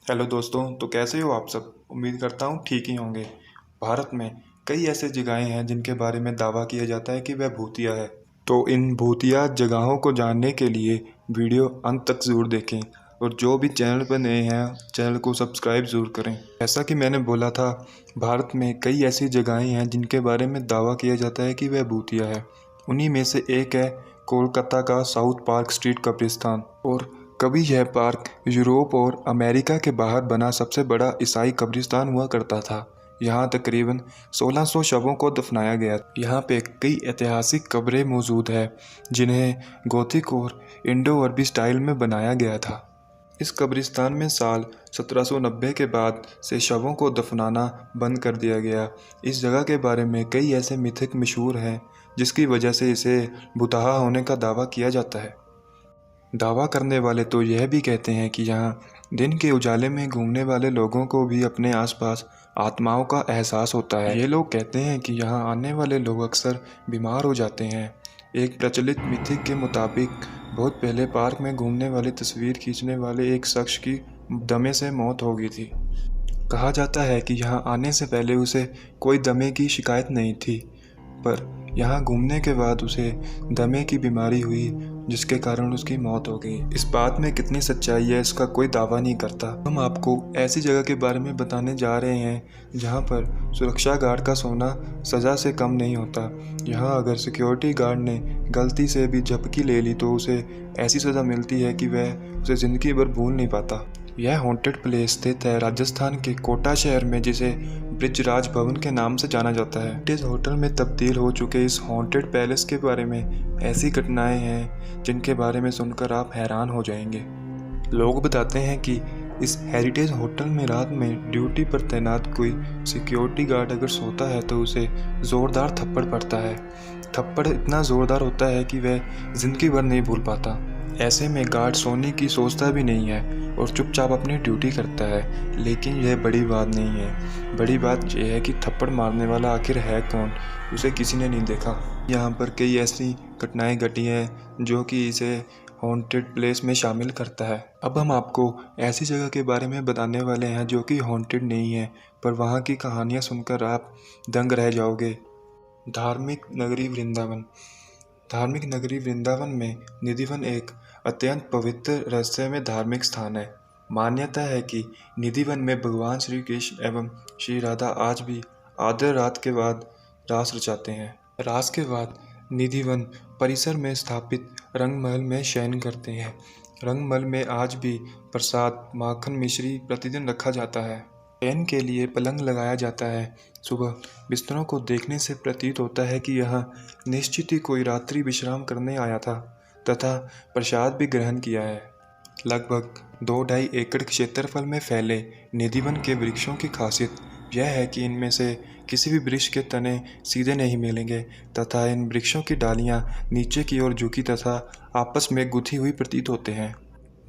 Hello दोस्तों, तो कैसे हो आप सब। उम्मीद करता हूँ ठीक ही होंगे। भारत में कई ऐसे जगहें हैं जिनके बारे में दावा किया जाता है कि वह भूतिया है। तो इन भूतिया जगहों को जानने के लिए वीडियो अंत तक ज़रूर देखें और जो भी चैनल पर नए हैं चैनल को सब्सक्राइब ज़रूर करें। जैसा कि मैंने बोला था, भारत में कई ऐसी जगहें हैं जिनके बारे में दावा किया जाता है कि वह भूतिया है। उन्हीं में से एक है कोलकाता का साउथ पार्क स्ट्रीट कब्रिस्तान। और कभी यह पार्क यूरोप और अमेरिका के बाहर बना सबसे बड़ा ईसाई कब्रिस्तान हुआ करता था। यहाँ तकरीबन 1600 शवों को दफनाया गया। यहाँ पे कई ऐतिहासिक कब्रें मौजूद है जिन्हें गोथिक और इंडो अरबी स्टाइल में बनाया गया था। इस कब्रिस्तान में साल 1790 के बाद से शवों को दफनाना बंद कर दिया गया। इस जगह के बारे में कई ऐसे मिथक मशहूर हैं जिसकी वजह से इसे भुतहा होने का दावा किया जाता है। दावा करने वाले तो यह भी कहते हैं कि यहाँ दिन के उजाले में घूमने वाले लोगों को भी अपने आसपास आत्माओं का एहसास होता है। ये लोग कहते हैं कि यहाँ आने वाले लोग अक्सर बीमार हो जाते हैं। एक प्रचलित मिथक के मुताबिक बहुत पहले पार्क में घूमने वाली तस्वीर खींचने वाले एक शख्स की दमे से मौत हो गई थी। कहा जाता है कि यहाँ आने से पहले उसे कोई दमे की शिकायत नहीं थी, पर यहाँ घूमने के बाद उसे दमे की बीमारी हुई जिसके कारण उसकी मौत हो गई। इस बात में कितनी सच्चाई है इसका कोई दावा नहीं करता। हम आपको ऐसी जगह के बारे में बताने जा रहे हैं जहाँ पर सुरक्षा गार्ड का सोना सज़ा से कम नहीं होता। यहाँ अगर सिक्योरिटी गार्ड ने गलती से भी झपकी ले ली तो उसे ऐसी सज़ा मिलती है कि वह उसे ज़िंदगी भर भूल नहीं पाता। यह हॉन्टेड प्लेस स्थित है राजस्थान के कोटा शहर में, जिसे ब्रिजराज भवन के नाम से जाना जाता है। इस होटल में तब्दील हो चुके इस हॉन्टेड पैलेस के बारे में ऐसी घटनाएं हैं जिनके बारे में सुनकर आप हैरान हो जाएंगे। लोग बताते हैं कि इस हेरिटेज होटल में रात में ड्यूटी पर तैनात कोई सिक्योरिटी गार्ड अगर सोता है तो उसे ज़ोरदार थप्पड़ पड़ता है। थप्पड़ इतना ज़ोरदार होता है कि वह ज़िंदगी भर नहीं भूल पाता। ऐसे में गार्ड सोने की सोचता भी नहीं है और चुपचाप अपनी ड्यूटी करता है। लेकिन यह बड़ी बात नहीं है। बड़ी बात यह है कि थप्पड़ मारने वाला आखिर है कौन, उसे किसी ने नहीं देखा। यहाँ पर कई ऐसी घटनाएं घटी हैं जो कि इसे हॉन्टेड प्लेस में शामिल करता है। अब हम आपको ऐसी जगह के बारे में बताने वाले हैं जो कि हॉन्टेड नहीं है, पर वहाँ की कहानियाँ सुनकर आप दंग रह जाओगे। धार्मिक नगरी वृंदावन। धार्मिक नगरी वृंदावन में निधिवन एक अत्यंत पवित्र रहस्यमय धार्मिक स्थान है। मान्यता है कि निधिवन में भगवान श्री कृष्ण एवं श्री राधा आज भी आधी रात के बाद रास रचाते हैं। रास के बाद निधिवन परिसर में स्थापित रंगमहल में शयन करते हैं। रंगमहल में आज भी प्रसाद, माखन, मिश्री प्रतिदिन रखा जाता है। शयन के लिए पलंग लगाया जाता है। सुबह बिस्तरों को देखने से प्रतीत होता है कि यहाँ निश्चित ही कोई रात्रि विश्राम करने आया था तथा प्रसाद भी ग्रहण किया है। लगभग 2-2.5 एकड़ क्षेत्रफल में फैले निधिवन के वृक्षों की खासियत यह है कि इनमें से किसी भी वृक्ष के तने सीधे नहीं मिलेंगे तथा इन वृक्षों की डालियाँ नीचे की ओर झुकी तथा आपस में गुथी हुई प्रतीत होते हैं।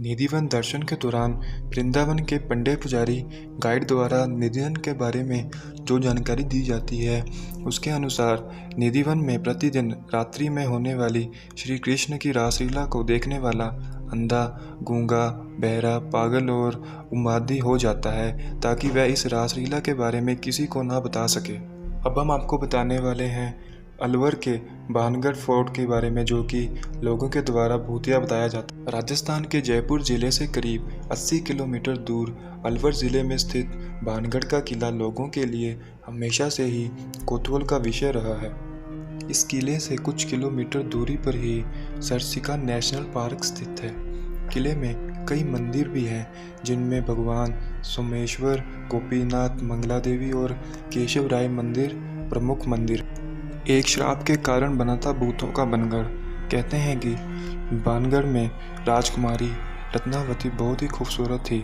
निधिवन दर्शन के दौरान वृंदावन के पंडित पुजारी गाइड द्वारा निधिवन के बारे में जो जानकारी दी जाती है उसके अनुसार निधिवन में प्रतिदिन रात्रि में होने वाली श्री कृष्ण की रासलीला को देखने वाला अंधा, गूंगा, बहरा, पागल और उन्मादी हो जाता है ताकि वह इस रासलीला के बारे में किसी को ना बता सके। अब हम आपको बताने वाले हैं अलवर के भानगढ़ फोर्ट के बारे में, जो कि लोगों के द्वारा भूतिया बताया जाता है। राजस्थान के जयपुर जिले से करीब 80 किलोमीटर दूर अलवर जिले में स्थित भानगढ़ का किला लोगों के लिए हमेशा से ही कौतूहल का विषय रहा है। इस किले से कुछ किलोमीटर दूरी पर ही सरसिका नेशनल पार्क स्थित है। किले में कई मंदिर भी हैं जिनमें भगवान सोमेश्वर, गोपीनाथ, मंगला देवी और केशव राय मंदिर प्रमुख मंदिर। एक श्राप के कारण बना था भूतों का बनगढ़। कहते हैं कि भानगढ़ में राजकुमारी रत्नावती बहुत ही खूबसूरत थी।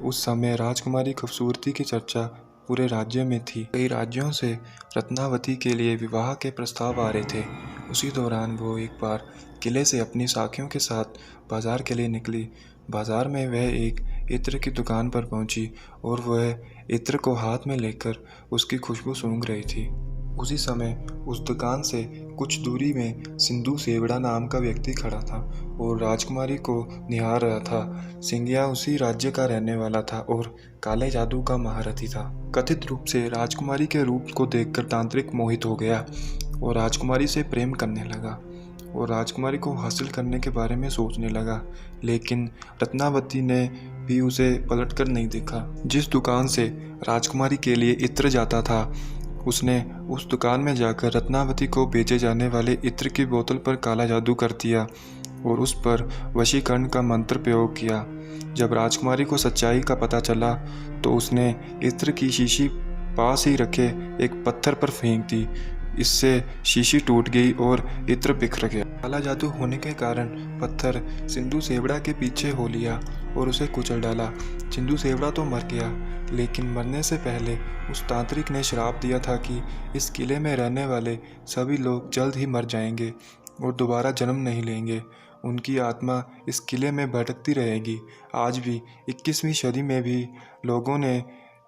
उस समय राजकुमारी खूबसूरती की चर्चा पूरे राज्य में थी। कई राज्यों से रत्नावती के लिए विवाह के प्रस्ताव आ रहे थे। उसी दौरान वो एक बार किले से अपनी साखियों के साथ बाजार के लिए निकली। बाजार में वह एक इत्र की दुकान पर पहुंची और वह इत्र को हाथ में लेकर उसकी खुशबू सूंघ रही थी। उसी समय उस दुकान से कुछ दूरी में सिंधु सेवड़ा नाम का व्यक्ति खड़ा था और राजकुमारी को निहार रहा था। सिंगिया उसी राज्य का रहने वाला था और काले जादू का महारथी था। कथित रूप से राजकुमारी के रूप को देखकर तांत्रिक मोहित हो गया और राजकुमारी से प्रेम करने लगा और राजकुमारी को हासिल करने के बारे में सोचने लगा, लेकिन रत्नावती ने भी उसे पलटकर नहीं देखा। जिस दुकान से राजकुमारी के लिए इत्र जाता था, उसने उस दुकान में जाकर रत्नावती को बेचे जाने इत्र इत्र की बोतल पर काला जादू कर दिया और उस पर वशीकरण का मंत्र प्रयोग किया। जब राजकुमारी को सच्चाई का पता चला तो उसने इत्र की शीशी पास ही रखे एक पत्थर पर फेंक दी। इससे शीशी टूट गई और इत्र बिखर गया। काला जादू होने के कारण पत्थर सिंधु सेवड़ा के पीछे हो लिया और उसे कुचल डाला। सिंधु सेवड़ा तो मर गया, लेकिन मरने से पहले उस तांत्रिक ने श्राप दिया था कि इस किले में रहने वाले सभी लोग जल्द ही मर जाएंगे और दोबारा जन्म नहीं लेंगे। उनकी आत्मा इस किले में भटकती रहेगी। आज भी 21वीं सदी में भी लोगों ने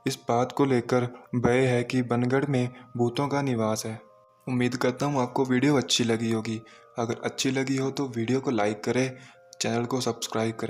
इस बात को लेकर भय है कि बनगढ़ में भूतों का निवास है। उम्मीद करता हूँ आपको वीडियो अच्छी लगी होगी। अगर अच्छी लगी हो तो वीडियो को लाइक करें, चैनल को सब्सक्राइब करें।